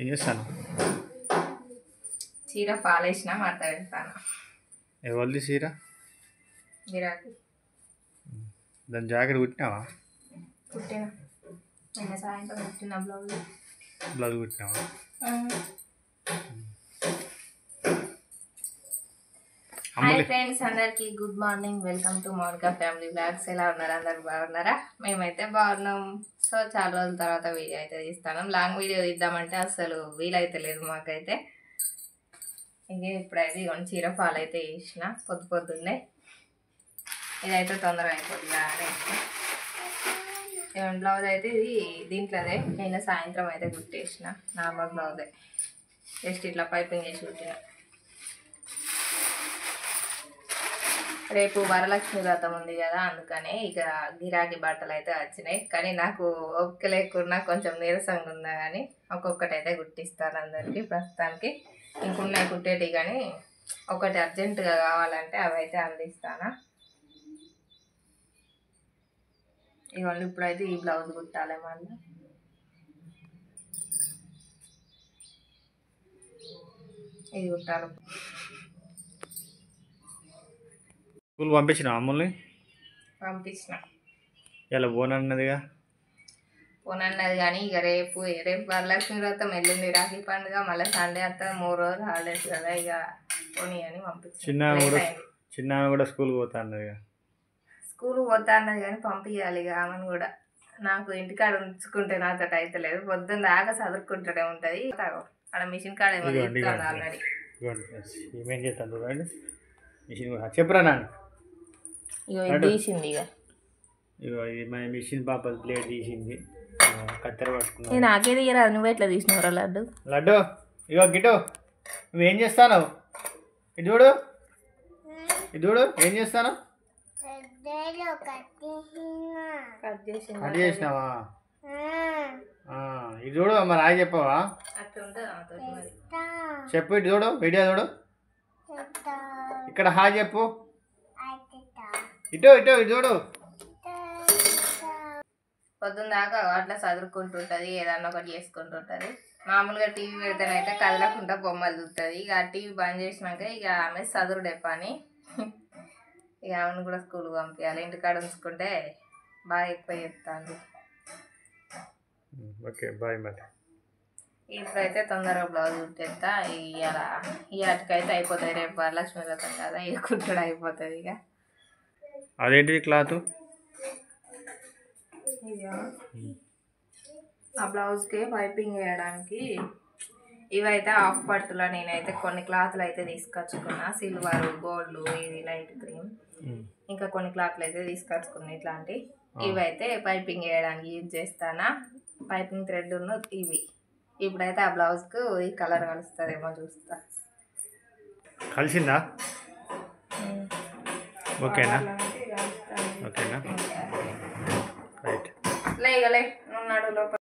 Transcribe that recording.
ఏం చేస్తాను? చీర పాలేసిన మడత పెడతాను. ఎవరిది చీర? గిరాకీ. దాని జాకెట్ కుట్టినావా? కుట్టిన నిన్న సాయంత్రం కుట్టిన బ్లౌజ్ కుట్టినావా? హాయ్ ఫ్రెండ్స్, అందరికి good morning. Welcome to Mounika family blogs. ఎలా ఉన్నారు? అందరు బాగున్నారా? మేమైతే బాగున్నాం. సో చాలా రోజుల తర్వాత వీడియో అయితే తీస్తాను. లాంగ్ వీడియో తీద్దామంటే అసలు వీలైతే లేదు మాకైతే. ఇంక ఇప్పుడైతే ఇవన్నీ చీర ఫాల్ అయితే వేసిన పొద్దున్నే. ఇదైతే తొందరగా అయిపోతుంది అనేసి బ్లౌజ్ అయితే ఇది దీంట్లోదే నిన్న సాయంత్రం అయితే కుట్టేసిన. నార్మల్ బ్లౌజే, జస్ట్ ఇట్లా పైపింగ్ వేసి కుట్టిన. రేపు వరలక్ష్మి వ్రతం ఉంది కదా, అందుకనే ఇక గిరాకీ బట్టలు అయితే వచ్చినాయి. కానీ నాకు ఓపిక లేకున్నా కొంచెం నీరసంగా ఉన్నా కానీ ఒక్కొక్కటి అయితే కుట్టిస్తాను అందరికీ. ప్రస్తుతానికి ఇంకున్నాయి కుట్టేటి, కానీ ఒకటి అర్జెంటుగా కావాలంటే అవి అయితే అందిస్తాను. ఇవన్నీ ఇప్పుడైతే ఈ బ్లౌజ్ కుట్టాలి. మళ్ళీ ఇది కుట్టాలి. స్కూల్ పంపించిన అమ్ముల్ని? పంపించిన. ఇలా పోనన్నదిగా. పోనన్నది కానీ ఇక రేపు వరలక్ష్మి వ్రతం, ఎల్లుండి రాఖీ పండుగ, మళ్ళీ సండే అంతా 3 రోజులు హాలిడేస్ కదా, ఇక పోనీ అని పంపించిన. చిన్న కూడా స్కూల్ పోతా అన్నదిగా. స్కూల్ పోతా అన్నది కానీ పంపించాలి ఇక ఆమెను కూడా. నాకు ఇంటికాడ ఉంచుకుంటే నాతో అయితే లేదు. పొద్దున్న దాకా చదువుకుంటూనే ఉంటుంది. అక్కడ మిషన్ కాడ ఆల్రెడీ ఏమేం చేస్తాను చూడండి. మిషన్ చెప్పరా నాన్న. ఇగో ఇది తీసింది. ఇగో ఇది మన మిషన్ పాప ప్లేట్ తీసింది. కత్తెర పట్టుకున్నా. నాకే తీయరాదు, నువ్వు ఎట్లా తీసినవరా లడ్డు? ఇగో గిటో, నువ్వేం చేస్తాను? ఇది చూడు, ఏం చేస్తాను? కట్ చేసినావా? ఇది చూడు, మరి హాయ్ చెప్పవా? చెప్పు. ఇటు చూడు, వీడియో చూడు. ఇక్కడ హాయ్ చెప్పు. ఇటు చూడు. పొద్దున్న దాకా అట్లా చదువుకుంటుంటుంది, ఏదన్నా ఒకటి చేసుకుంటుంటుంది. మామూలుగా టీవీ పెడితేనైతే కదలకుండా బొమ్మలు చూస్తుంది. ఇక టీవీ బంద్ చేసినాక ఇక ఆమె చదువుడే పని. ఇక ఆమెను కూడా స్కూల్కి పంపించాలి. ఇంటికాడ ఉంచుకుంటే బాగా ఎక్కువ చెప్తాను. Okay bye. మరి ఇప్పుడైతే తొందరగా బ్లౌజ్ కుట్టేస్తా. ఇవాటికైతే అయిపోతుంది. రేపు వరలక్ష్మి వ్రతం కదా, ఇక కుట్టడం అయిపోతుంది. ఇక అదేంటిది క్లాత్? ఆ బ్లౌజ్కి పైపింగ్ వేయడానికి ఇవైతే హాఫ్ పట్టులో నేనైతే కొన్ని క్లాత్లు అయితే తీసుకొచ్చుకున్నా. సిల్వర్, గోల్డ్, ఇది లైట్ క్రీమ్, ఇంకా కొన్ని క్లాత్లు అయితే తీసుకొచ్చుకున్నా. ఇట్లాంటి ఇవైతే పైపింగ్ వేయడానికి యూజ్ చేస్తానా. పైపింగ్ థ్రెడ్ ఇవి. ఇప్పుడైతే ఆ బ్లౌజ్కు ఈ కలర్ కలుస్తుందేమో చూస్తా. కలిసిందా? ఓకేనా? రైట్. లేగలే ఉన్నాడు లోపల.